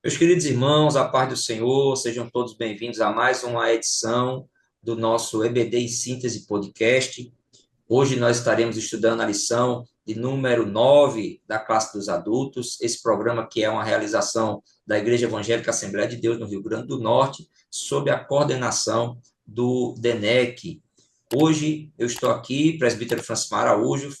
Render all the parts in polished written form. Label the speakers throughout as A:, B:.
A: Meus queridos irmãos, a paz do Senhor, sejam todos bem-vindos a mais uma edição do nosso EBD em Síntese Podcast. Hoje nós estaremos estudando a lição de número 9 da classe dos adultos, esse programa que é uma realização da Igreja Evangélica Assembleia de Deus no Rio Grande do Norte, sob a coordenação do DENEC. Hoje eu estou aqui, presbítero Francisco Araújo,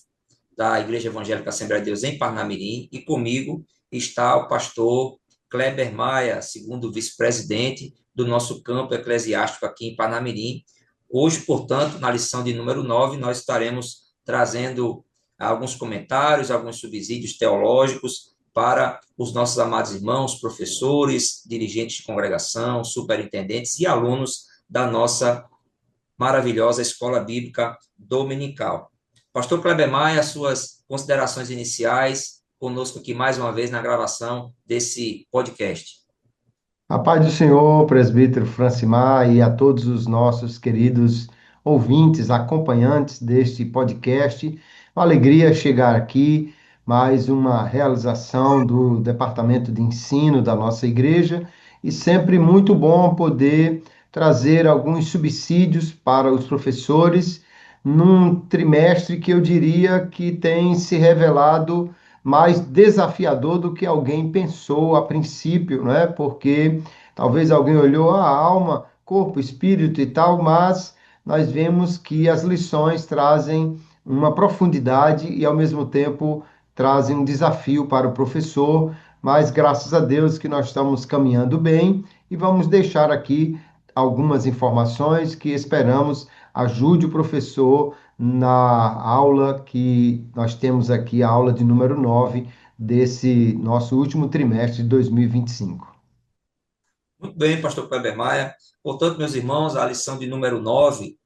A: da Igreja Evangélica Assembleia de Deus em Parnamirim, e comigo está o pastor Kleber Maia, segundo vice-presidente do nosso campo eclesiástico aqui em Parnamirim. Hoje, portanto, na lição de número 9, nós estaremos trazendo alguns comentários, alguns subsídios teológicos para os nossos amados irmãos, professores, dirigentes de congregação, superintendentes e alunos da nossa maravilhosa Escola Bíblica Dominical. Pastor Kleber Maia, suas considerações iniciais conosco aqui mais uma vez na gravação desse podcast.
B: A paz do Senhor, presbítero Francimar, e a todos os nossos queridos ouvintes, acompanhantes deste podcast. Uma alegria chegar aqui, mais uma realização do Departamento de Ensino da nossa igreja, e sempre muito bom poder trazer alguns subsídios para os professores num trimestre que eu diria que tem se revelado mais desafiador do que alguém pensou a princípio, não é? Porque talvez alguém olhou a alma, corpo, espírito e tal, mas nós vemos que as lições trazem uma profundidade e ao mesmo tempo trazem um desafio para o professor, mas graças a Deus que nós estamos caminhando bem e vamos deixar aqui algumas informações que esperamos ajude o professor na aula que nós temos aqui, a aula de número 9 desse nosso último trimestre de 2025.
A: Muito bem, pastor Kleber Maia. Portanto, meus irmãos, a lição de número 9,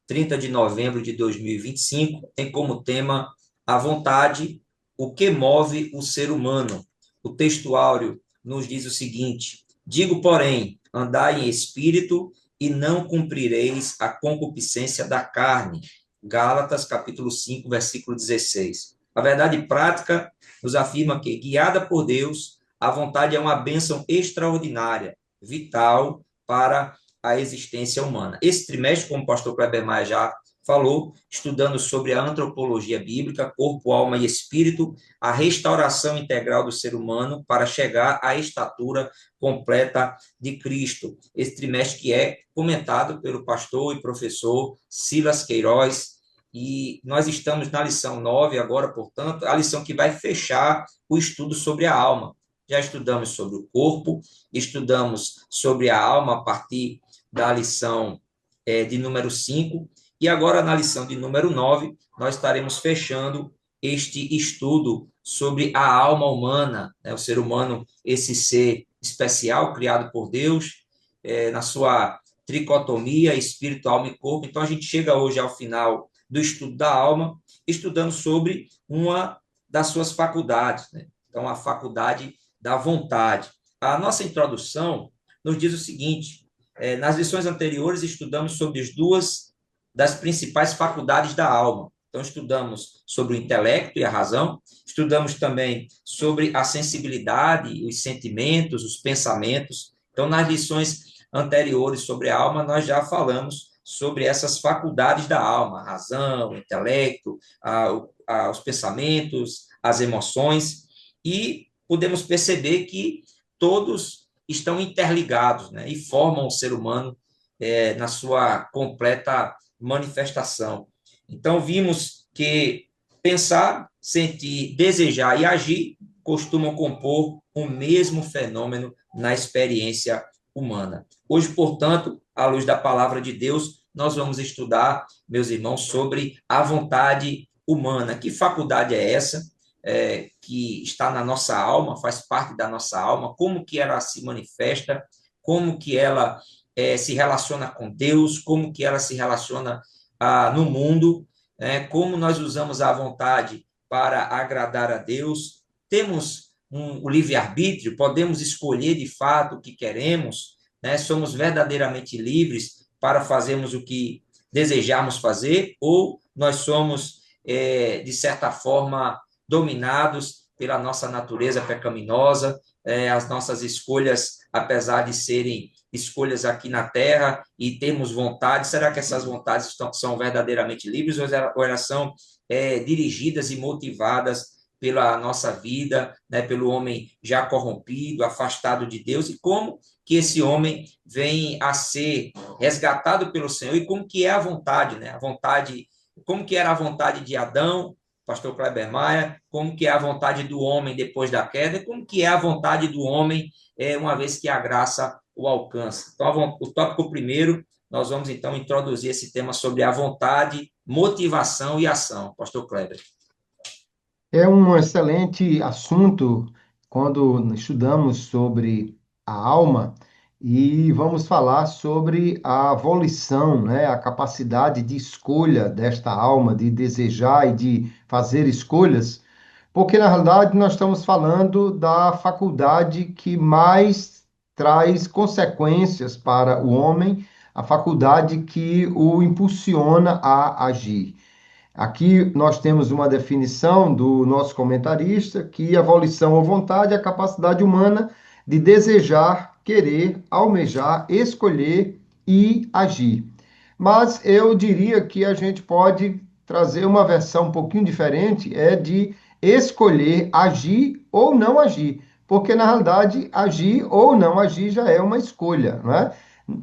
A: 30 de novembro de 2025, tem como tema a vontade, o que move o ser humano. O textuário nos diz o seguinte: digo, porém, andai em espírito e não cumprireis a concupiscência da carne. Gálatas, capítulo 5, versículo 16. A verdade prática nos afirma que, guiada por Deus, a vontade é uma bênção extraordinária, vital para a existência humana. Esse trimestre, como o pastor Kleber Maia já falou, estudando sobre a antropologia bíblica, corpo, alma e espírito, a restauração integral do ser humano para chegar à estatura completa de Cristo. Esse trimestre que é comentado pelo pastor e professor Silas Queiroz, e nós estamos na lição 9 agora, portanto, a lição que vai fechar o estudo sobre a alma. Já estudamos sobre o corpo, estudamos sobre a alma a partir da lição de número 5, e agora na lição de número 9, nós estaremos fechando este estudo sobre a alma humana, né? O ser humano, esse ser especial criado por Deus, na sua tricotomia, espírito, alma e corpo. Então a gente chega hoje ao final do estudo da alma, estudando sobre uma das suas faculdades, né? Então a faculdade da vontade. A nossa introdução nos diz o seguinte: nas lições anteriores estudamos sobre as duas das principais faculdades da alma. Então, estudamos sobre o intelecto e a razão, estudamos também sobre a sensibilidade, os sentimentos, os pensamentos. Então, nas lições anteriores sobre a alma, nós já falamos sobre essas faculdades da alma, a razão, o intelecto, os pensamentos, as emoções, e podemos perceber que todos estão interligados, né, e formam o ser humano na sua completa manifestação. Então, vimos que pensar, sentir, desejar e agir costumam compor o mesmo fenômeno na experiência humana. Hoje, portanto, à luz da palavra de Deus, nós vamos estudar, meus irmãos, sobre a vontade humana. Que faculdade é essa? Que está na nossa alma, faz parte da nossa alma, como que ela se manifesta, como que ela se relaciona com Deus, como que ela se relaciona no mundo, como nós usamos a vontade para agradar a Deus. Temos o livre-arbítrio, podemos escolher de fato o que queremos, né? Somos verdadeiramente livres para fazermos o que desejarmos fazer, ou nós somos, de certa forma, dominados pela nossa natureza pecaminosa, as nossas escolhas, apesar de serem escolhas aqui na terra e temos vontade, será que essas vontades são verdadeiramente livres ou elas são dirigidas e motivadas pela nossa vida, né, pelo homem já corrompido, afastado de Deus, e como que esse homem vem a ser resgatado pelo Senhor e como que é a vontade, né? A vontade, como que era a vontade de Adão, pastor Kleber Maia, como que é a vontade do homem depois da queda, como que é a vontade do homem uma vez que a graça o alcança. Então, o tópico primeiro, nós vamos então introduzir esse tema sobre a vontade, motivação e ação. Pastor Kleber.
B: É um excelente assunto quando estudamos sobre a alma e vamos falar sobre a volição, né? A capacidade de escolha desta alma, de desejar e de fazer escolhas, porque na realidade nós estamos falando da faculdade que mais traz consequências para o homem, a faculdade que o impulsiona a agir. Aqui nós temos uma definição do nosso comentarista que a volição ou vontade é a capacidade humana de desejar, querer, almejar, escolher e agir. Mas eu diria que a gente pode trazer uma versão um pouquinho diferente, é de escolher agir ou não agir, porque na realidade agir ou não agir já é uma escolha, não é?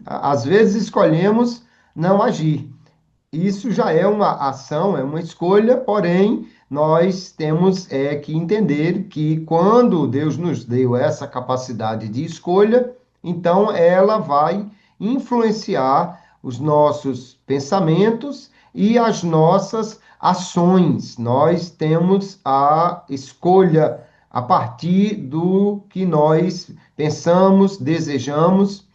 B: Às vezes escolhemos não agir. Isso já é uma ação, é uma escolha, porém, nós temos que entender que quando Deus nos deu essa capacidade de escolha, então ela vai influenciar os nossos pensamentos e as nossas ações. Nós temos a escolha a partir do que nós pensamos, desejamos.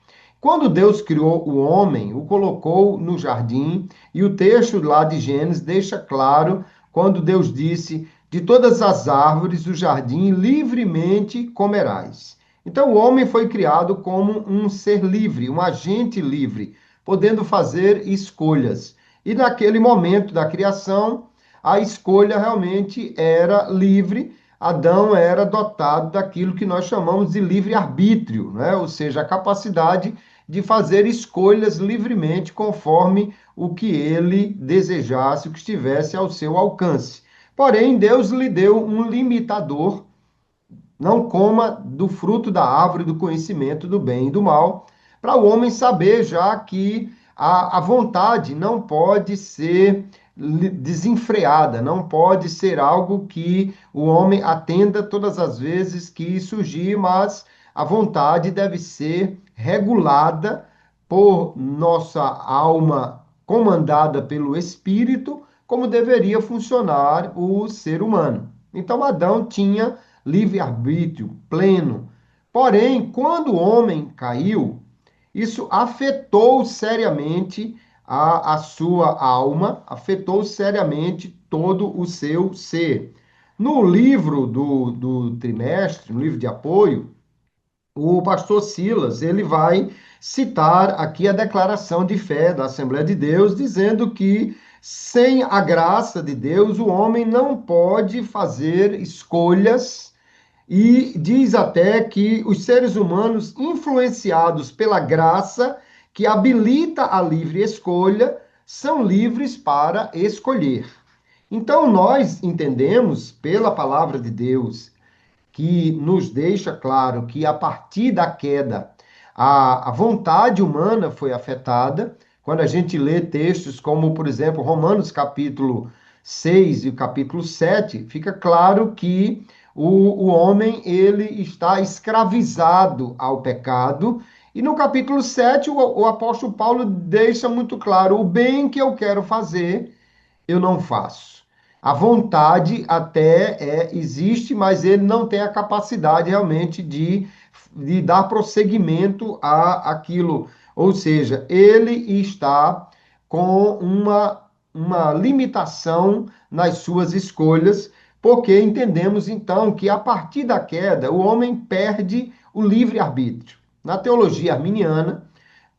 B: Quando Deus criou o homem, o colocou no jardim, e o texto lá de Gênesis deixa claro quando Deus disse: de todas as árvores do jardim livremente comerás. Então o homem foi criado como um ser livre, um agente livre, podendo fazer escolhas. E naquele momento da criação, a escolha realmente era livre. Adão era dotado daquilo que nós chamamos de livre-arbítrio, né? Ou seja, a capacidade de fazer escolhas livremente conforme o que ele desejasse, o que estivesse ao seu alcance. Porém, Deus lhe deu um limitador: não coma do fruto da árvore do conhecimento do bem e do mal, para o homem saber já que a vontade não pode ser desenfreada, não pode ser algo que o homem atenda todas as vezes que surgir, mas a vontade deve ser regulada por nossa alma, comandada pelo Espírito, como deveria funcionar o ser humano. Então, Adão tinha livre-arbítrio pleno. Porém, quando o homem caiu, isso afetou seriamente a sua alma, afetou seriamente todo o seu ser. No livro do trimestre, no livro de apoio, o pastor Silas, ele vai citar aqui a declaração de fé da Assembleia de Deus, dizendo que sem a graça de Deus, o homem não pode fazer escolhas, e diz até que os seres humanos, influenciados pela graça que habilita a livre escolha, são livres para escolher. Então, nós entendemos, pela palavra de Deus, que nos deixa claro que a partir da queda, a vontade humana foi afetada. Quando a gente lê textos como, por exemplo, Romanos capítulo 6 e o capítulo 7, fica claro que o homem ele está escravizado ao pecado. E no capítulo 7, o apóstolo Paulo deixa muito claro: o bem que eu quero fazer, eu não faço. A vontade até existe, mas ele não tem a capacidade realmente de dar prosseguimento a aquilo. Ou seja, ele está com uma limitação nas suas escolhas, porque entendemos então que a partir da queda o homem perde o livre-arbítrio. Na teologia arminiana,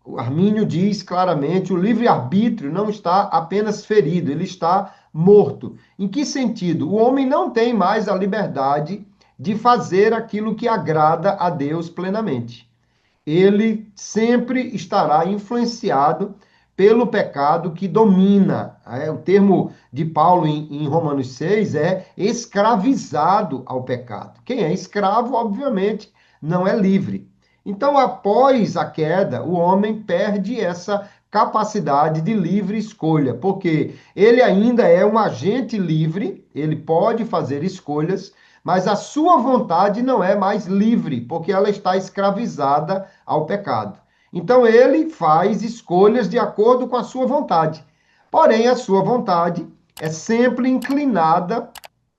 B: o Armínio diz claramente: o livre-arbítrio não está apenas ferido, ele está morto. Em que sentido? O homem não tem mais a liberdade de fazer aquilo que agrada a Deus plenamente. Ele sempre estará influenciado pelo pecado que domina. O termo de Paulo em Romanos 6 é escravizado ao pecado. Quem é escravo, obviamente, não é livre. Então, após a queda, o homem perde essa capacidade de livre escolha, porque ele ainda é um agente livre, ele pode fazer escolhas, mas a sua vontade não é mais livre, porque ela está escravizada ao pecado. Então ele faz escolhas de acordo com a sua vontade. Porém, a sua vontade é sempre inclinada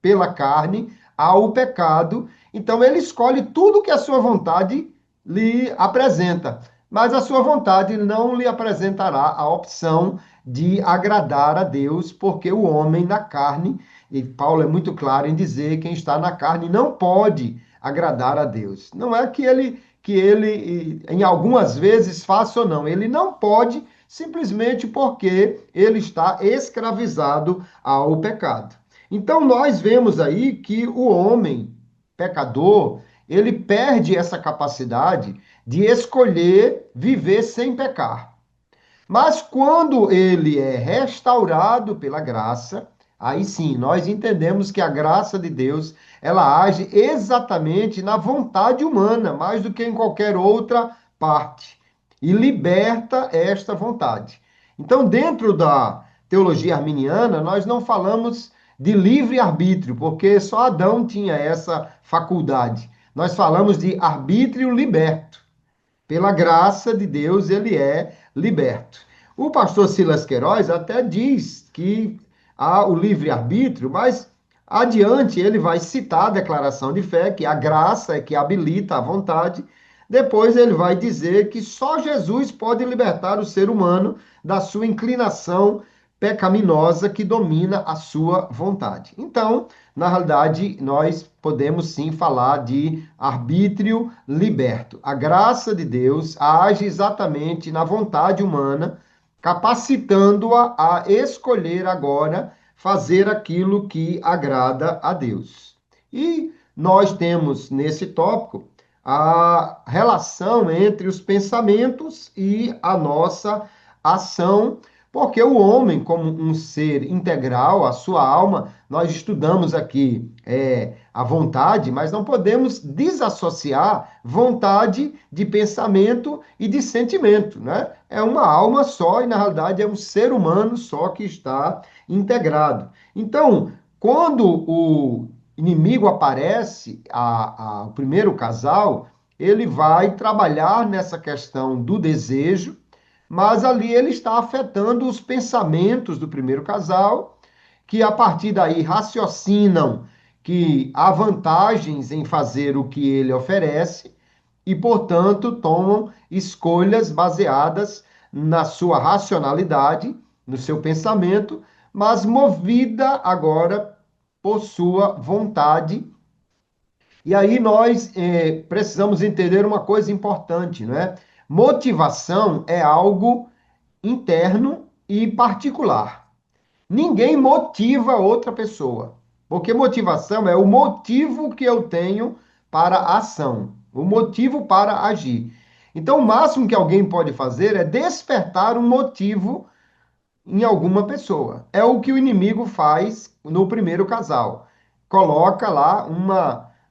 B: pela carne ao pecado. Então ele escolhe tudo que a sua vontade lhe apresenta. Mas a sua vontade não lhe apresentará a opção de agradar a Deus, porque o homem na carne, e Paulo é muito claro em dizer, quem está na carne não pode agradar a Deus. Não é que ele em algumas vezes faça ou não, ele não pode simplesmente porque ele está escravizado ao pecado. Então nós vemos aí que o homem pecador, ele perde essa capacidade de escolher viver sem pecar. Mas quando ele é restaurado pela graça, aí sim, nós entendemos que a graça de Deus, ela age exatamente na vontade humana, mais do que em qualquer outra parte, e liberta esta vontade. Então, dentro da teologia arminiana, nós não falamos de livre-arbítrio, porque só Adão tinha essa faculdade. Nós falamos de arbítrio liberto. Pela graça de Deus, ele é liberto. O pastor Silas Queiroz até diz que há o livre-arbítrio, mas adiante ele vai citar a declaração de fé, que a graça é que habilita a vontade. Depois ele vai dizer que só Jesus pode libertar o ser humano da sua inclinação pecaminosa que domina a sua vontade. Então, na realidade, nós podemos sim falar de arbítrio liberto. A graça de Deus age exatamente na vontade humana, capacitando-a a escolher agora fazer aquilo que agrada a Deus. E nós temos nesse tópico a relação entre os pensamentos e a nossa ação, porque o homem, como um ser integral, a sua alma, nós estudamos aqui a vontade, mas não podemos desassociar vontade de pensamento e de sentimento, né? É uma alma só e, na realidade, é um ser humano só que está integrado. Então, quando o inimigo aparece, o primeiro casal, ele vai trabalhar nessa questão do desejo, mas ali ele está afetando os pensamentos do primeiro casal, que a partir daí raciocinam que há vantagens em fazer o que ele oferece e, portanto, tomam escolhas baseadas na sua racionalidade, no seu pensamento, mas movida agora por sua vontade. E aí nós precisamos entender uma coisa importante, não é? Motivação é algo interno e particular. Ninguém motiva outra pessoa, porque motivação é o motivo que eu tenho para a ação, o motivo para agir. Então, o máximo que alguém pode fazer é despertar um motivo em alguma pessoa. É o que o inimigo faz no primeiro casal. Coloca lá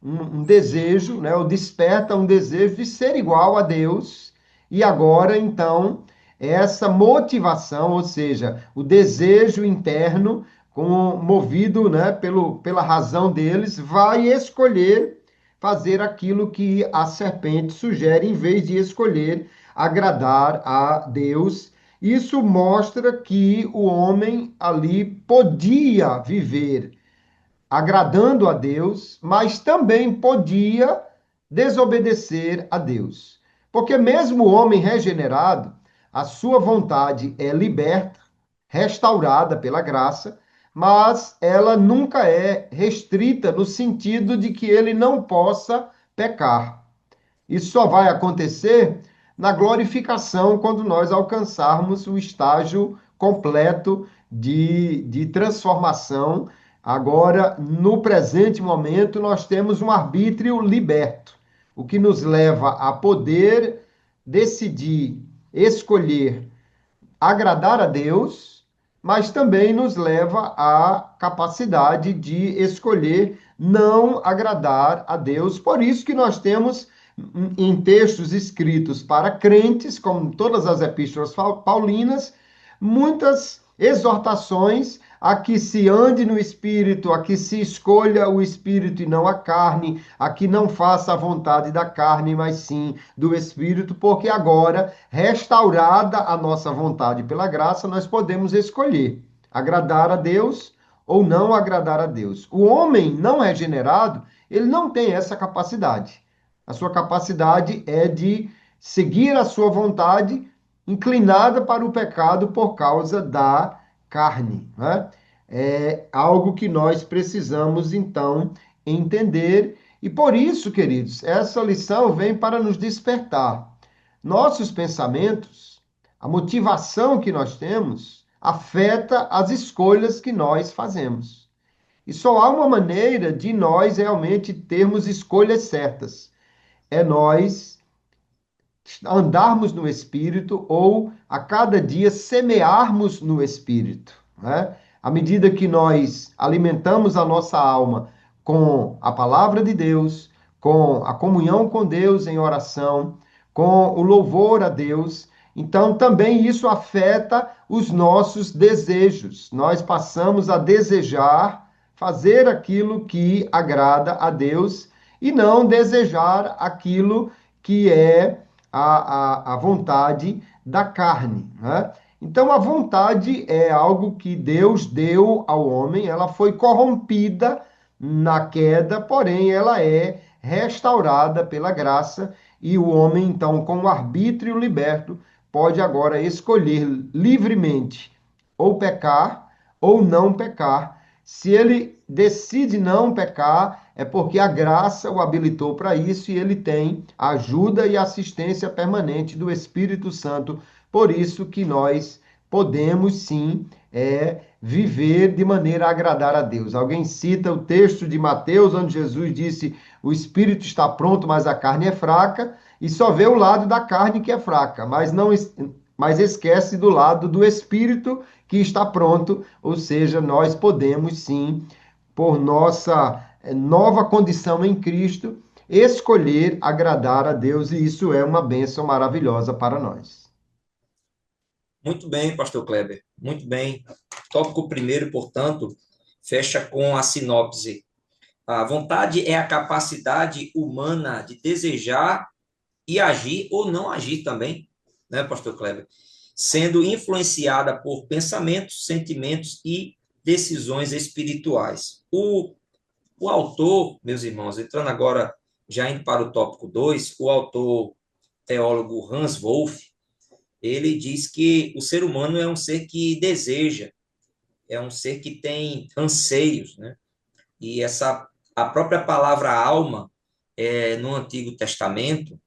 B: um desejo, né? Ou desperta um desejo de ser igual a Deus. E agora, então, essa motivação, ou seja, o desejo interno, movido, né, pela razão deles, vai escolher fazer aquilo que a serpente sugere, em vez de escolher agradar a Deus. Isso mostra que o homem ali podia viver agradando a Deus, mas também podia desobedecer a Deus. Porque mesmo o homem regenerado, a sua vontade é liberta, restaurada pela graça, mas ela nunca é restrita no sentido de que ele não possa pecar. Isso só vai acontecer na glorificação, quando nós alcançarmos o estágio completo de transformação Agora, no presente momento, nós temos um arbítrio liberto, o que nos leva a poder decidir, escolher agradar a Deus, mas também nos leva à capacidade de escolher não agradar a Deus. Por isso que nós temos em textos escritos para crentes, como todas as epístolas paulinas, muitas exortações a que se ande no Espírito, a que se escolha o Espírito e não a carne, a que não faça a vontade da carne, mas sim do Espírito, porque agora, restaurada a nossa vontade pela graça, nós podemos escolher agradar a Deus ou não agradar a Deus. O homem não regenerado, ele não tem essa capacidade. A sua capacidade é de seguir a sua vontade inclinada para o pecado por causa da carne, né? É algo que nós precisamos, então, entender. E por isso, queridos, essa lição vem para nos despertar. Nossos pensamentos, a motivação que nós temos, afeta as escolhas que nós fazemos. E só há uma maneira de nós realmente termos escolhas certas. É nós andarmos no Espírito ou a cada dia semearmos no Espírito, né? À medida que nós alimentamos a nossa alma com a palavra de Deus, com a comunhão com Deus em oração, com o louvor a Deus, então também isso afeta os nossos desejos. Nós passamos a desejar fazer aquilo que agrada a Deus e não desejar aquilo que é a vontade da carne, né? Então, a vontade é algo que Deus deu ao homem, ela foi corrompida na queda, porém, ela é restaurada pela graça, e o homem, então, com o arbítrio liberto, pode agora escolher livremente ou pecar ou não pecar. Se ele decide não pecar, é porque a graça o habilitou para isso e ele tem a ajuda e assistência permanente do Espírito Santo. Por isso que nós podemos sim viver de maneira a agradar a Deus. Alguém cita o texto de Mateus, onde Jesus disse: o espírito está pronto, mas a carne é fraca, e só vê o lado da carne que é fraca, mas esquece do lado do espírito que está pronto, ou seja, nós podemos sim, por nossa nova condição em Cristo, escolher agradar a Deus, e isso é uma bênção maravilhosa para nós.
A: Muito bem, pastor Kleber. Muito bem. Tópico primeiro, portanto, fecha com a sinopse. A vontade é a capacidade humana de desejar e agir ou não agir também, né, pastor Kleber? Sendo influenciada por pensamentos, sentimentos e decisões espirituais. O autor, meus irmãos, entrando agora, já indo para o tópico 2, o autor teólogo Hans Wolff, ele diz que o ser humano é um ser que deseja, é um ser que tem anseios, né? E a própria palavra alma, no Antigo Testamento,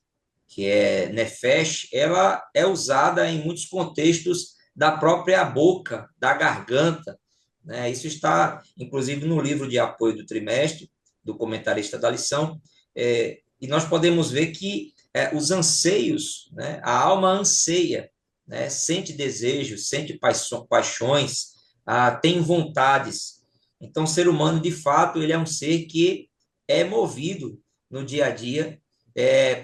A: que é nefesh, ela é usada em muitos contextos da própria boca, da garganta, né? Isso está, inclusive, no livro de apoio do trimestre, do comentarista da lição, e nós podemos ver que os anseios, né? A alma anseia, né? Sente desejos, sente paixões, tem vontades. Então, o ser humano, de fato, ele é um ser que é movido no dia a dia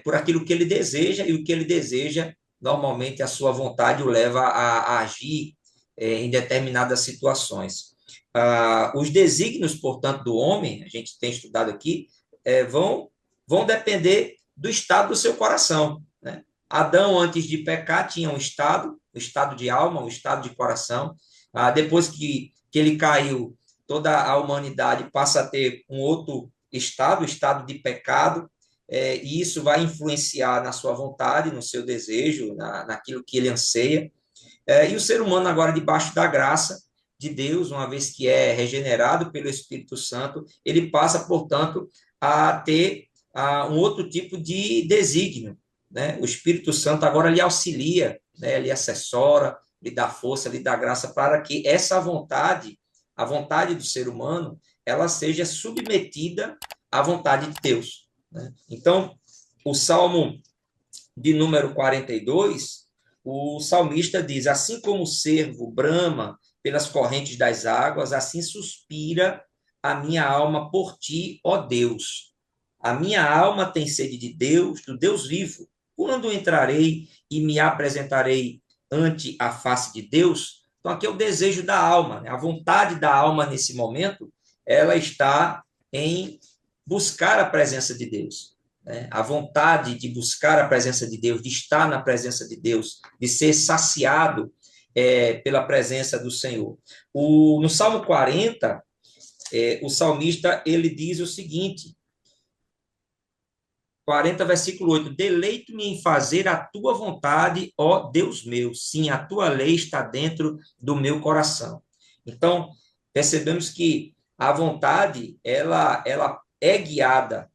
A: por aquilo que ele deseja, e o que ele deseja, normalmente a sua vontade o leva a agir em determinadas situações. Os desígnios, portanto, do homem, a gente tem estudado aqui, vão depender do estado do seu coração, né? Adão, antes de pecar, tinha um estado, o estado de alma, o estado de coração. Depois que ele caiu, toda a humanidade passa a ter um outro estado, o estado de pecado, e isso vai influenciar na sua vontade, no seu desejo, naquilo que ele anseia. E o ser humano, agora, debaixo da graça de Deus, uma vez que é regenerado pelo Espírito Santo, ele passa, portanto, a ter um outro tipo de desígnio, né? O Espírito Santo agora lhe auxilia, né? Lhe assessora, lhe dá força, lhe dá graça para que essa vontade a vontade do ser humano, ela seja submetida à vontade de Deus, né? Então, o Salmo de número 42, o salmista diz: assim como o cervo brama pelas correntes das águas, assim suspira a minha alma por ti, ó Deus. A minha alma tem sede de Deus, do Deus vivo. Quando entrarei e me apresentarei ante a face de Deus? Então, aqui é o desejo da alma, né? A vontade da alma nesse momento, ela está em buscar a presença de Deus, né? A vontade de buscar a presença de Deus, de estar na presença de Deus, de ser saciado pela presença do Senhor. No Salmo 40, o salmista ele diz o seguinte: 40, versículo 8: deleito-me em fazer a tua vontade, ó Deus meu. Sim, a tua lei está dentro do meu coração. Então, percebemos que a vontade, ela ela é guiada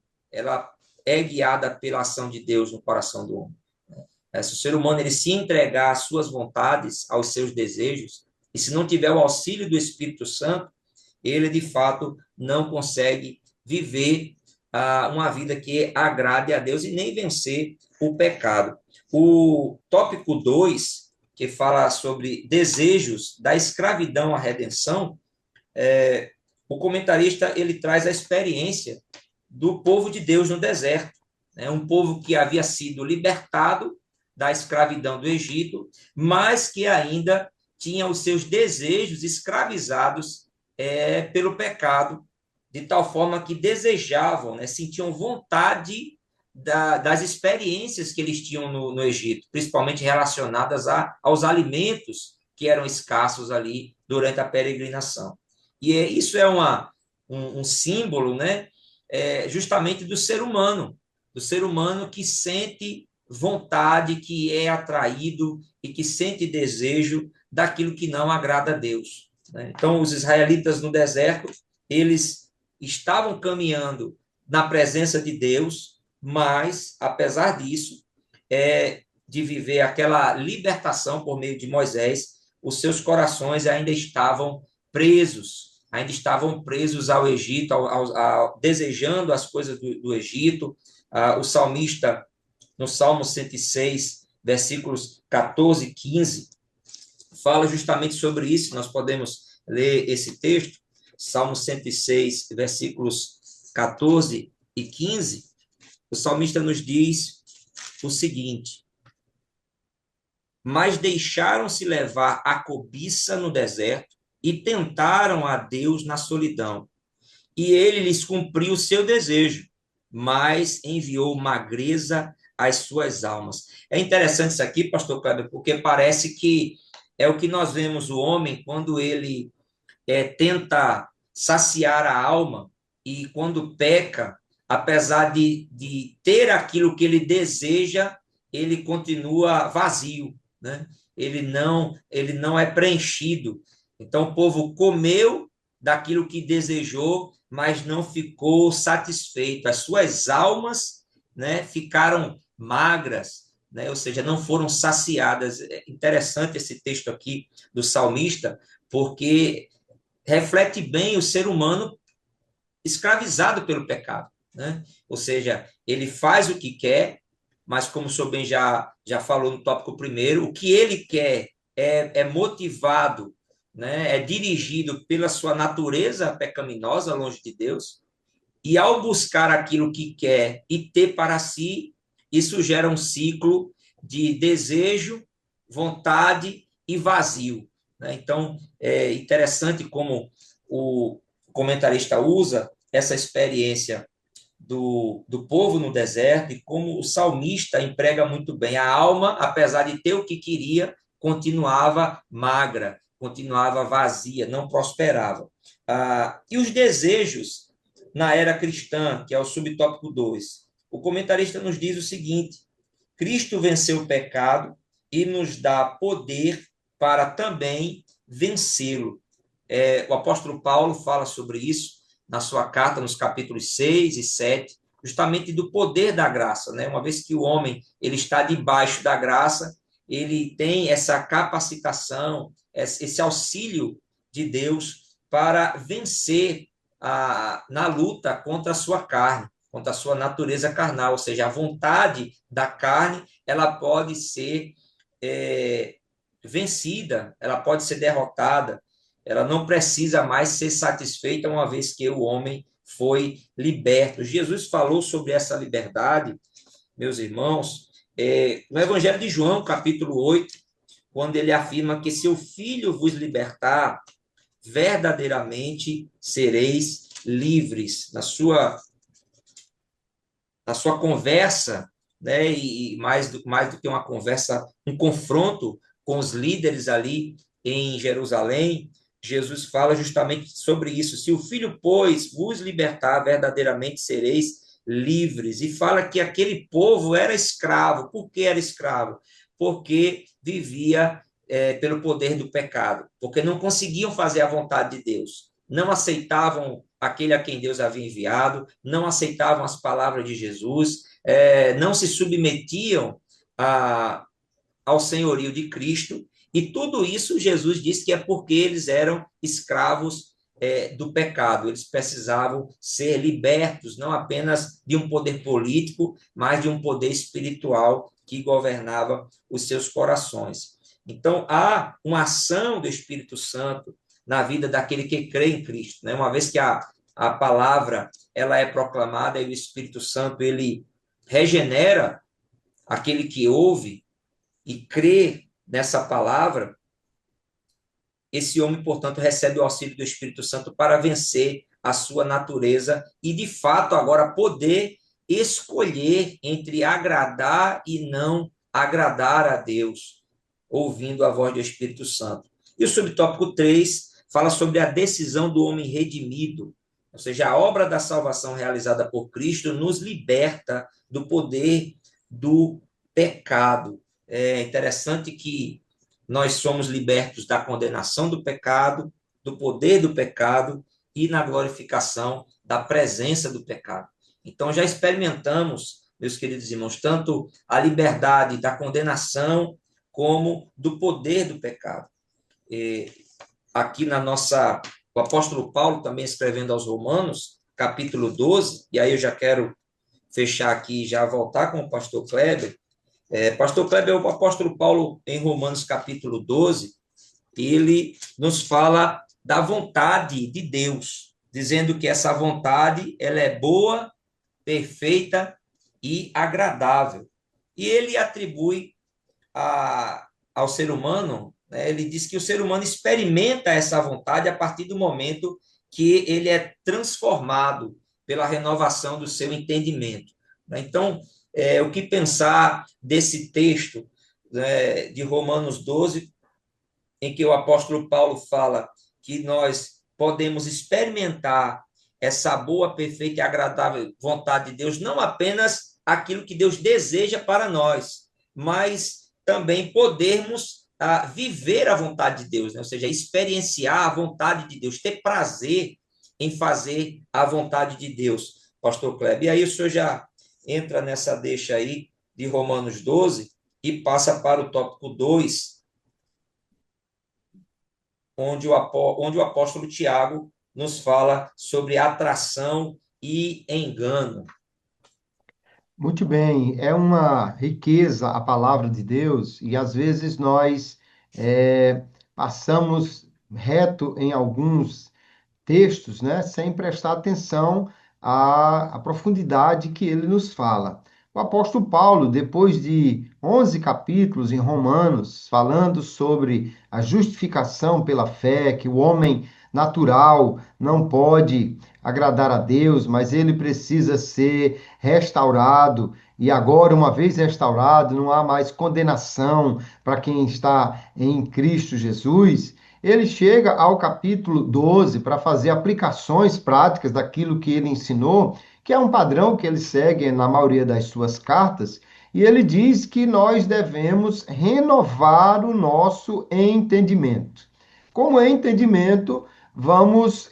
A: pela ação de Deus no coração do homem. Se o ser humano ele se entregar às suas vontades, aos seus desejos, e se não tiver o auxílio do Espírito Santo, ele de fato não consegue viver uma vida que agrade a Deus e nem vencer o pecado. O tópico 2, que fala sobre desejos da escravidão à redenção, o comentarista ele traz a experiência do povo de Deus no deserto, né? Um povo que havia sido libertado da escravidão do Egito, mas que ainda tinha os seus desejos escravizados pelo pecado, de tal forma que desejavam, né, sentiam vontade das experiências que eles tinham no Egito, principalmente relacionadas aos alimentos que eram escassos ali durante a peregrinação. E isso é um símbolo, né, justamente do ser humano que sente vontade, que é atraído e que sente desejo daquilo que não agrada a Deus, né? Então, os israelitas no deserto, eles estavam caminhando na presença de Deus, mas, apesar disso, de viver aquela libertação por meio de Moisés, os seus corações ainda estavam presos ao Egito, desejando as coisas do Egito. O salmista, no Salmo 106, versículos 14 e 15, fala justamente sobre isso. Nós podemos ler esse texto, Salmo 106, versículos 14 e 15. O salmista nos diz o seguinte: mas deixaram-se levar à cobiça no deserto e tentaram a Deus na solidão. E ele lhes cumpriu o seu desejo, mas enviou magreza às suas almas. É interessante isso aqui, pastor Kleber, porque parece que é o que nós vemos o homem quando ele tenta saciar a alma e quando peca, apesar de ter aquilo que ele deseja, ele continua vazio, né? Ele não é preenchido. Então o povo comeu daquilo que desejou, mas não ficou satisfeito. As suas almas, né, ficaram magras, né? Ou seja, não foram saciadas. É interessante esse texto aqui do salmista, porque reflete bem o ser humano escravizado pelo pecado, né? Ou seja, ele faz o que quer, mas como o senhor bem já falou no tópico primeiro, o que ele quer é motivado, né? É dirigido pela sua natureza pecaminosa, longe de Deus, e ao buscar aquilo que quer e ter para si, isso gera um ciclo de desejo, vontade e vazio, né? Então, é interessante como o comentarista usa essa experiência do povo no deserto e como o salmista emprega muito bem. A alma, apesar de ter o que queria, continuava magra, continuava vazia, não prosperava. E os desejos na era cristã, que é o subtópico 2. O comentarista nos diz o seguinte: Cristo venceu o pecado e nos dá poder para também vencê-lo. O apóstolo Paulo fala sobre isso na sua carta, nos capítulos 6 e 7, justamente do poder da graça, né? Uma vez que o homem ele está debaixo da graça, ele tem essa capacitação, esse auxílio de Deus para vencer na luta contra a sua carne, contra a sua natureza carnal, ou seja, a vontade da carne, ela pode ser vencida, ela pode ser derrotada, ela não precisa mais ser satisfeita uma vez que o homem foi liberto. Jesus falou sobre essa liberdade, meus irmãos, no Evangelho de João, capítulo 8, quando ele afirma que se o Filho vos libertar, verdadeiramente sereis livres. Na sua conversa, né, e mais do que uma conversa, um confronto com os líderes ali em Jerusalém, Jesus fala justamente sobre isso. Se o Filho, pois, vos libertar, verdadeiramente sereis livres. E fala que aquele povo era escravo. Por que era escravo? Porque vivia pelo poder do pecado, porque não conseguiam fazer a vontade de Deus, não aceitavam aquele a quem Deus havia enviado, não aceitavam as palavras de Jesus, não se submetiam ao senhorio de Cristo, e tudo isso Jesus disse que é porque eles eram escravos do pecado, eles precisavam ser libertos, não apenas de um poder político, mas de um poder espiritual que governava os seus corações. Então, há uma ação do Espírito Santo na vida daquele que crê em Cristo, né? Uma vez que a palavra ela é proclamada e o Espírito Santo ele regenera aquele que ouve e crê nessa palavra, esse homem, portanto, recebe o auxílio do Espírito Santo para vencer a sua natureza e, de fato, agora poder escolher entre agradar e não agradar a Deus, ouvindo a voz do Espírito Santo. E o subtópico 3 fala sobre a decisão do homem redimido, ou seja, a obra da salvação realizada por Cristo nos liberta do poder do pecado. É interessante que nós somos libertos da condenação do pecado, do poder do pecado e na glorificação da presença do pecado. Então, já experimentamos, meus queridos irmãos, tanto a liberdade da condenação como do poder do pecado. E aqui o apóstolo Paulo também escrevendo aos Romanos, capítulo 12, e aí eu já quero fechar aqui e já voltar com o pastor Kleber. Pastor Kleber, o apóstolo Paulo, em Romanos capítulo 12, ele nos fala da vontade de Deus, dizendo que essa vontade ela é boa, perfeita e agradável. E ele atribui ao ser humano, né, ele diz que o ser humano experimenta essa vontade a partir do momento que ele é transformado pela renovação do seu entendimento. Então, o que pensar desse texto, né, de Romanos 12, em que o apóstolo Paulo fala que nós podemos experimentar essa boa, perfeita e agradável vontade de Deus, não apenas aquilo que Deus deseja para nós, mas também podermos viver a vontade de Deus, né? Ou seja, experienciar a vontade de Deus, ter prazer em fazer a vontade de Deus, pastor Kleber. E aí o senhor já entra nessa deixa aí de Romanos 12 e passa para o tópico 2, onde o apóstolo Tiago nos fala sobre atração e engano.
B: Muito bem, é uma riqueza a palavra de Deus e às vezes nós passamos reto em alguns textos, né, sem prestar atenção à profundidade que ele nos fala. O apóstolo Paulo, depois de 11 capítulos em Romanos, falando sobre a justificação pela fé, que o homem natural não pode agradar a Deus, mas ele precisa ser restaurado. E agora, uma vez restaurado, não há mais condenação para quem está em Cristo Jesus. Ele chega ao capítulo 12 para fazer aplicações práticas daquilo que ele ensinou, que é um padrão que ele segue na maioria das suas cartas, e ele diz que nós devemos renovar o nosso entendimento. Como é entendimento, vamos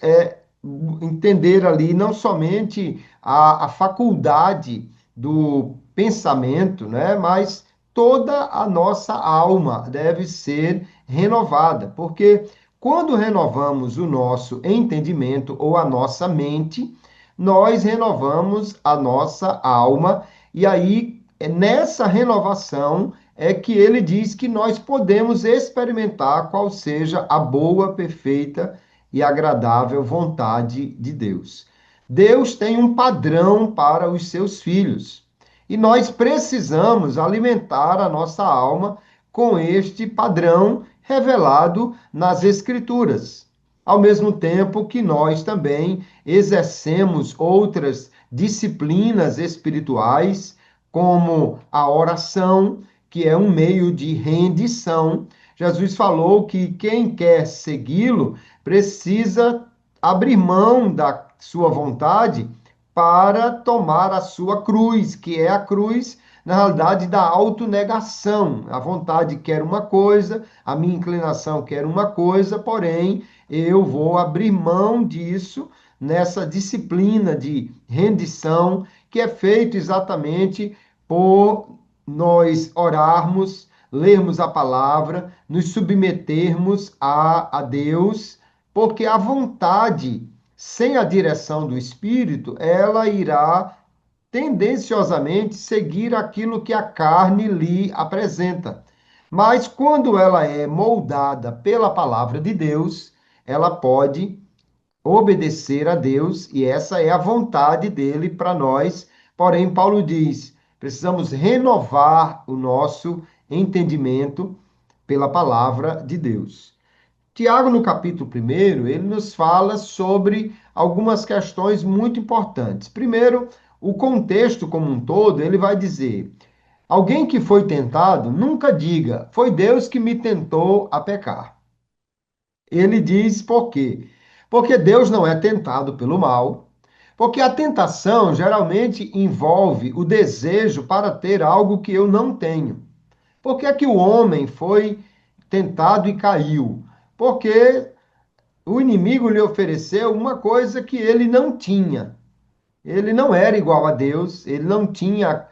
B: entender ali não somente a faculdade do pensamento, né, mas toda a nossa alma deve ser renovada, porque quando renovamos o nosso entendimento ou a nossa mente, nós renovamos a nossa alma, e aí, nessa renovação, é que ele diz que nós podemos experimentar qual seja a boa, perfeita e agradável vontade de Deus. Deus tem um padrão para os seus filhos e nós precisamos alimentar a nossa alma com este padrão revelado nas Escrituras. Ao mesmo tempo que nós também exercemos outras disciplinas espirituais, como a oração, que é um meio de rendição. Jesus falou que quem quer segui-lo precisa abrir mão da sua vontade para tomar a sua cruz, que é a cruz, na realidade, da autonegação. A vontade quer uma coisa, a minha inclinação quer uma coisa, porém, eu vou abrir mão disso nessa disciplina de rendição, que é feito exatamente por nós orarmos, lermos a palavra, nos submetermos a Deus, porque a vontade, sem a direção do Espírito, ela irá tendenciosamente seguir aquilo que a carne lhe apresenta. Mas quando ela é moldada pela palavra de Deus, ela pode obedecer a Deus, e essa é a vontade dele para nós. Porém, Paulo diz: precisamos renovar o nosso entendimento pela palavra de Deus. Tiago, no capítulo 1, ele nos fala sobre algumas questões muito importantes. Primeiro, o contexto como um todo, ele vai dizer: alguém que foi tentado, nunca diga, foi Deus que me tentou a pecar. Ele diz por quê? Porque Deus não é tentado pelo mal, porque a tentação geralmente envolve o desejo para ter algo que eu não tenho. Por que é que o homem foi tentado e caiu? Porque o inimigo lhe ofereceu uma coisa que ele não tinha. Ele não era igual a Deus, ele não tinha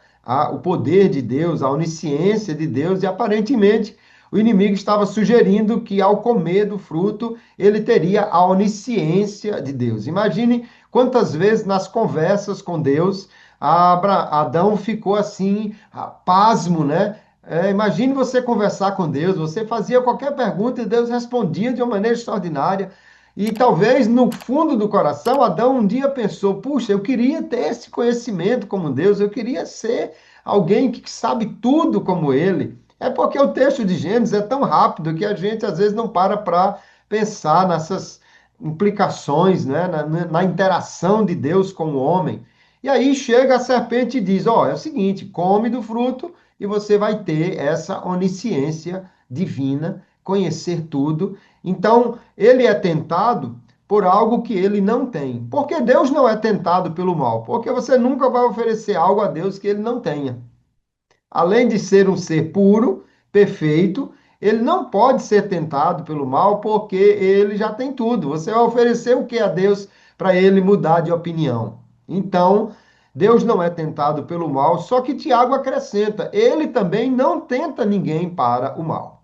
B: o poder de Deus, a onisciência de Deus, e aparentemente o inimigo estava sugerindo que ao comer do fruto ele teria a onisciência de Deus. Imagine quantas vezes nas conversas com Deus Adão ficou assim, pasmo, né? Imagine você conversar com Deus, você fazia qualquer pergunta e Deus respondia de uma maneira extraordinária. E talvez no fundo do coração, Adão um dia pensou: puxa, eu queria ter esse conhecimento como Deus, eu queria ser alguém que sabe tudo como ele. É porque o texto de Gênesis é tão rápido que a gente às vezes não para pensar nessas implicações, né? Na interação de Deus com o homem. E aí chega a serpente e diz: ó, é o seguinte, come do fruto e você vai ter essa onisciência divina, conhecer tudo. Então, ele é tentado por algo que ele não tem. Porque Deus não é tentado pelo mal? Porque você nunca vai oferecer algo a Deus que ele não tenha. Além de ser um ser puro, perfeito, ele não pode ser tentado pelo mal porque ele já tem tudo. Você vai oferecer o que a Deus para ele mudar de opinião? Então, Deus não é tentado pelo mal, só que Tiago acrescenta: ele também não tenta ninguém para o mal.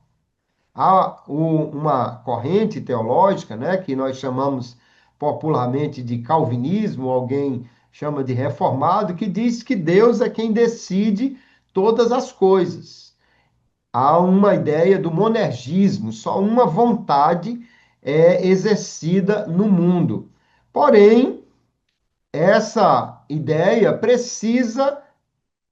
B: Há uma corrente teológica, né, que nós chamamos popularmente de calvinismo, alguém chama de reformado, que diz que Deus é quem decide todas as coisas. Há uma ideia do monergismo, só uma vontade é exercida no mundo. Porém, essa ideia precisa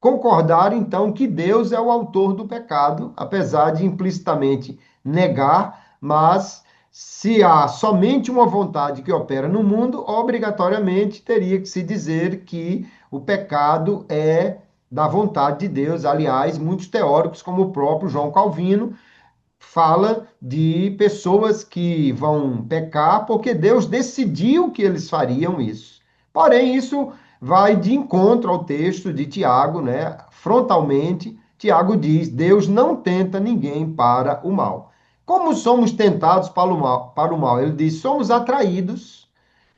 B: concordar então que Deus é o autor do pecado, apesar de implicitamente negar, mas se há somente uma vontade que opera no mundo, obrigatoriamente teria que se dizer que o pecado é da vontade de Deus. Aliás, muitos teóricos, como o próprio João Calvino, fala de pessoas que vão pecar porque Deus decidiu que eles fariam isso. Porém, isso vai de encontro ao texto de Tiago, né? Frontalmente, Tiago diz: Deus não tenta ninguém para o mal. Como somos tentados para o mal? Para o mal? Ele diz: somos atraídos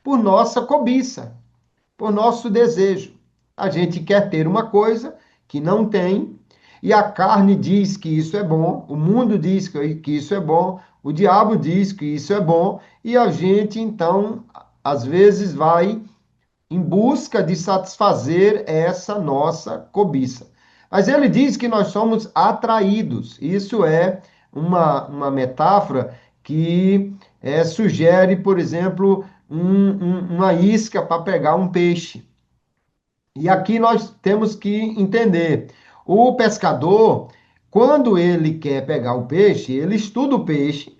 B: por nossa cobiça, por nosso desejo. A gente quer ter uma coisa que não tem, e a carne diz que isso é bom, o mundo diz que isso é bom, O diabo diz que isso é bom e a gente, então, às vezes vai em busca de satisfazer essa nossa cobiça. Mas ele diz que nós somos atraídos. Isso é uma metáfora que sugere, por exemplo, uma isca para pegar um peixe. E aqui nós temos que entender: o pescador, quando ele quer pegar o peixe, ele estuda o peixe,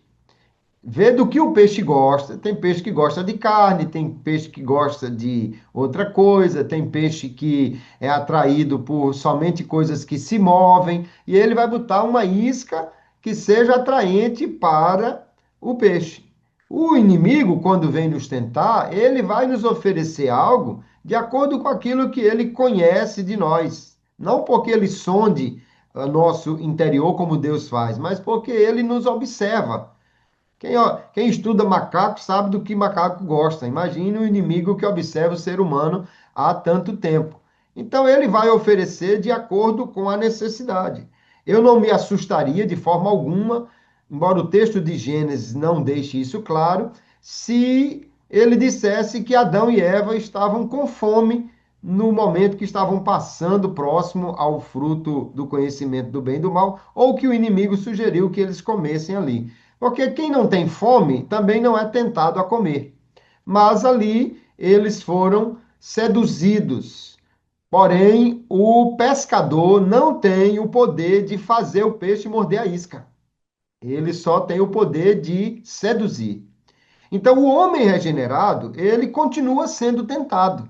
B: vê do que o peixe gosta. Tem peixe que gosta de carne, tem peixe que gosta de outra coisa, tem peixe que é atraído por somente coisas que se movem, e ele vai botar uma isca que seja atraente para o peixe. O inimigo, quando vem nos tentar, ele vai nos oferecer algo de acordo com aquilo que ele conhece de nós. Não porque ele sonde nosso interior como Deus faz, mas porque ele nos observa. Quem estuda macaco sabe do que macaco gosta. Imagine o inimigo que observa o ser humano há tanto tempo. Então ele vai oferecer de acordo com a necessidade. Eu não me assustaria de forma alguma, embora o texto de Gênesis não deixe isso claro, se ele dissesse que Adão e Eva estavam com fome no momento que estavam passando próximo ao fruto do conhecimento do bem e do mal, ou que o inimigo sugeriu que eles comessem ali. Porque quem não tem fome também não é tentado a comer. Mas ali eles foram seduzidos. Porém, o pescador não tem o poder de fazer o peixe morder a isca. Ele só tem o poder de seduzir. Então, o homem regenerado, ele continua sendo tentado.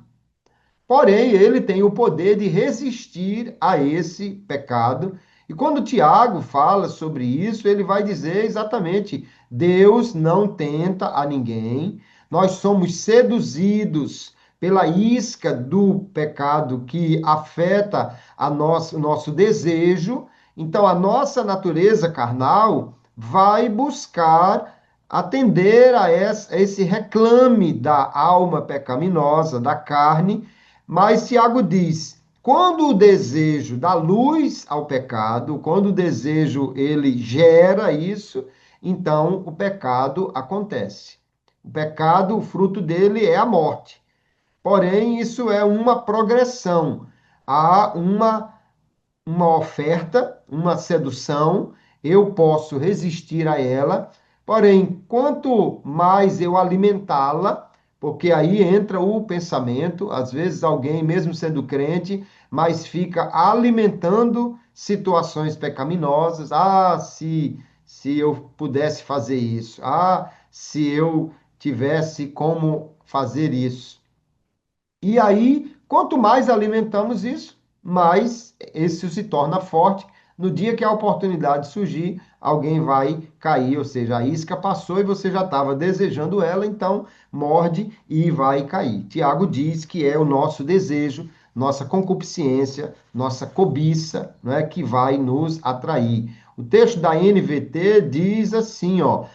B: Porém, ele tem o poder de resistir a esse pecado. E quando Tiago fala sobre isso, ele vai dizer exatamente: Deus não tenta a ninguém, nós somos seduzidos pela isca do pecado que afeta o nosso desejo. Então, a nossa natureza carnal vai buscar atender a esse reclame da alma pecaminosa, da carne, mas Tiago diz: quando o desejo dá luz ao pecado, quando o desejo ele gera isso, então o pecado acontece. O pecado, o fruto dele é a morte. Porém, isso é uma progressão. Há uma oferta, uma sedução, eu posso resistir a ela, porém, quanto mais eu alimentá-la, porque aí entra o pensamento, às vezes alguém, mesmo sendo crente, mas fica alimentando situações pecaminosas. Ah, se eu pudesse fazer isso. Ah, se eu tivesse como fazer isso. E aí, quanto mais alimentamos isso, mais isso se torna forte. No dia que a oportunidade surgir, alguém vai cair, ou seja, a isca passou e você já estava desejando ela, então morde e vai cair. Tiago diz que é o nosso desejo, nossa concupiscência, nossa cobiça, não é, que vai nos atrair. O texto da NVT diz assim, ó: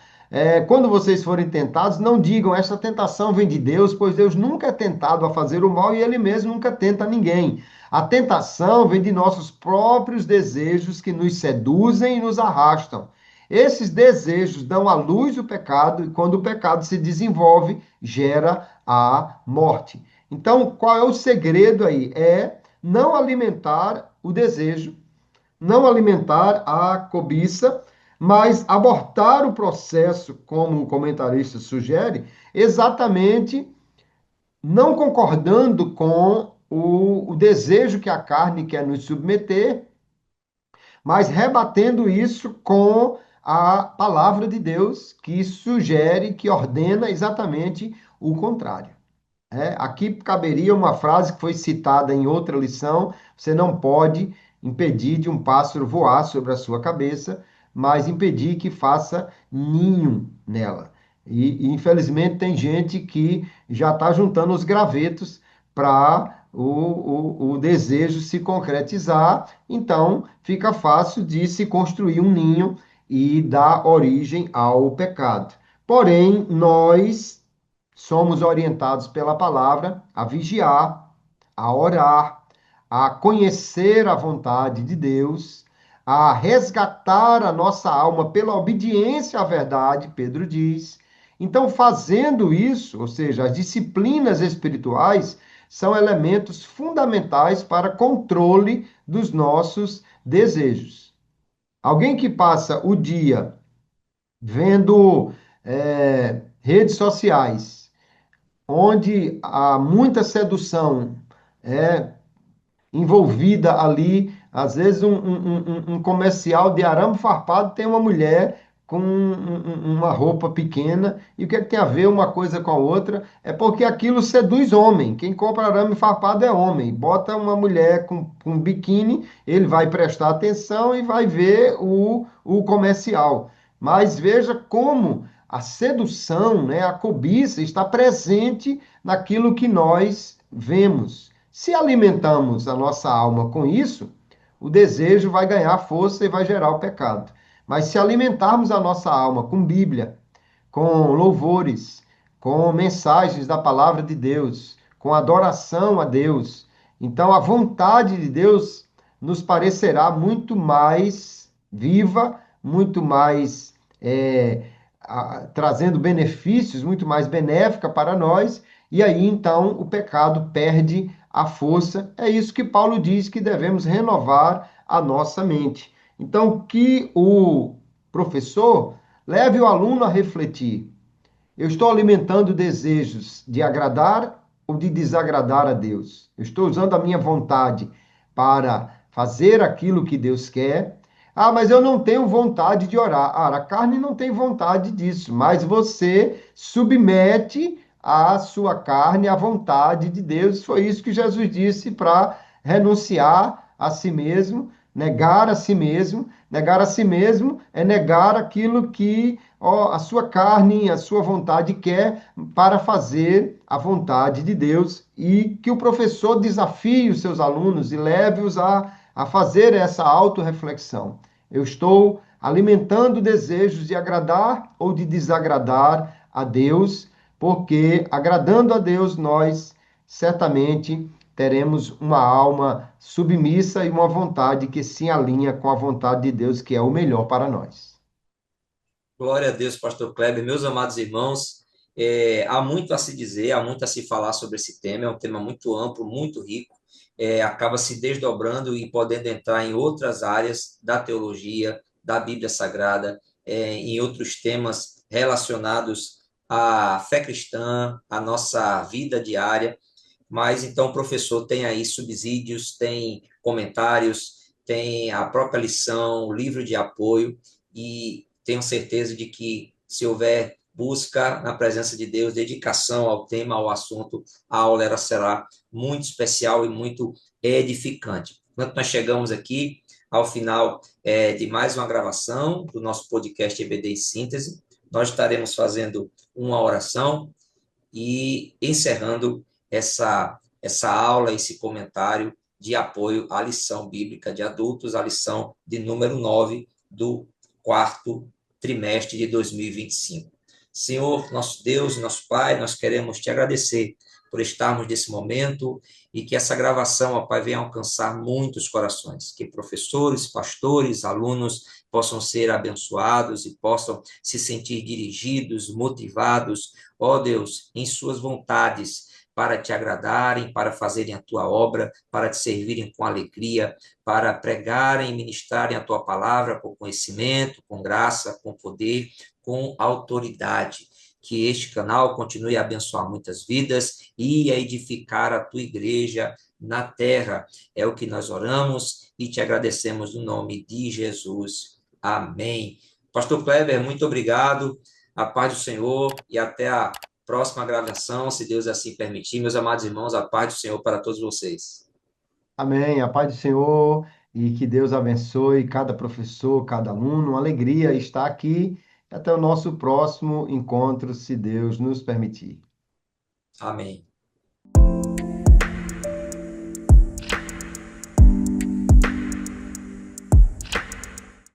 B: quando vocês forem tentados, não digam, esta tentação vem de Deus, pois Deus nunca é tentado a fazer o mal e ele mesmo nunca tenta ninguém. A tentação vem de nossos próprios desejos que nos seduzem e nos arrastam. Esses desejos dão à luz o pecado e quando o pecado se desenvolve, gera a morte. Então, qual é o segredo aí? É não alimentar o desejo, não alimentar a cobiça, mas abortar o processo, como o comentarista sugere, exatamente não concordando com o desejo que a carne quer nos submeter, mas rebatendo isso com a palavra de Deus, que sugere, que ordena exatamente o contrário. Aqui caberia uma frase que foi citada em outra lição: você não pode impedir de um pássaro voar sobre a sua cabeça, mas impedir que faça ninho nela. E infelizmente tem gente que já está juntando os gravetos para o desejo se concretizar, então fica fácil de se construir um ninho e dar origem ao pecado. Porém, nós somos orientados pela palavra a vigiar, a orar, a conhecer a vontade de Deus, a resgatar a nossa alma pela obediência à verdade, Pedro diz. Então, fazendo isso, ou seja, as disciplinas espirituais são elementos fundamentais para controle dos nossos desejos. Alguém que passa o dia vendo redes sociais, onde há muita sedução, é, envolvida ali. Às vezes, um comercial de arame farpado tem uma mulher com uma roupa pequena. E o que é que tem a ver uma coisa com a outra? É porque aquilo seduz homem. Quem compra arame farpado é homem. Bota uma mulher com biquíni, ele vai prestar atenção e vai ver o comercial. Mas veja como a sedução, né, a cobiça está presente naquilo que nós vemos. Se alimentamos a nossa alma com isso, o desejo vai ganhar força e vai gerar o pecado. Mas se alimentarmos a nossa alma com Bíblia, com louvores, com mensagens da palavra de Deus, com adoração a Deus, então a vontade de Deus nos parecerá muito mais viva, muito mais trazendo benefícios, muito mais benéfica para nós, e aí então o pecado perde a força. É isso que Paulo diz que devemos renovar a nossa mente. Então, que o professor leve o aluno a refletir: eu estou alimentando desejos de agradar ou de desagradar a Deus? Eu estou usando a minha vontade para fazer aquilo que Deus quer? Ah, mas eu não tenho vontade de orar. Ah, a carne não tem vontade disso, mas você submete a sua carne à vontade de Deus. Foi isso que Jesus disse para renunciar a si mesmo, negar a si mesmo. Negar a si mesmo é negar aquilo que a sua carne, a sua vontade quer para fazer a vontade de Deus, e que o professor desafie os seus alunos e leve-os a fazer essa autorreflexão. Eu estou alimentando desejos de agradar ou de desagradar a Deus, porque agradando a Deus nós certamente teremos uma alma submissa e uma vontade que se alinha com a vontade de Deus, que é o melhor para nós.
A: Glória a Deus, pastor Kleber, meus amados irmãos, há muito a se dizer, há muito a se falar sobre esse tema, é um tema muito amplo, muito rico, acaba se desdobrando e podendo entrar em outras áreas da teologia, da Bíblia Sagrada, em outros temas relacionados à fé cristã, à nossa vida diária. Mas então o professor tem aí subsídios, tem comentários, tem a própria lição, o livro de apoio, e tenho certeza de que se houver busca na presença de Deus, dedicação ao tema, ao assunto, a aula ela será muito especial e muito edificante. Enquanto nós chegamos aqui ao final de mais uma gravação do nosso podcast EBD em Síntese, nós estaremos fazendo uma oração e encerrando essa aula, esse comentário de apoio à lição bíblica de adultos, a lição de número 9 do quarto trimestre de 2025. Senhor, nosso Deus, nosso Pai, nós queremos te agradecer por estarmos nesse momento e que essa gravação, ó Pai, venha alcançar muitos corações, que professores, pastores, alunos possam ser abençoados e possam se sentir dirigidos, motivados, ó Deus, em suas vontades, para te agradarem, para fazerem a tua obra, para te servirem com alegria, para pregarem e ministrarem a tua palavra com conhecimento, com graça, com poder, com autoridade. Que este canal continue a abençoar muitas vidas e a edificar a tua igreja na terra. É o que nós oramos e te agradecemos no nome de Jesus. Amém. Pastor Kleber, muito obrigado. A paz do Senhor e até a próxima gravação, se Deus assim permitir. Meus amados irmãos, a paz do Senhor para todos vocês.
B: Amém. A paz do Senhor e que Deus abençoe cada professor, cada aluno. Uma alegria estar aqui. Até o nosso próximo encontro, se Deus nos permitir.
A: Amém.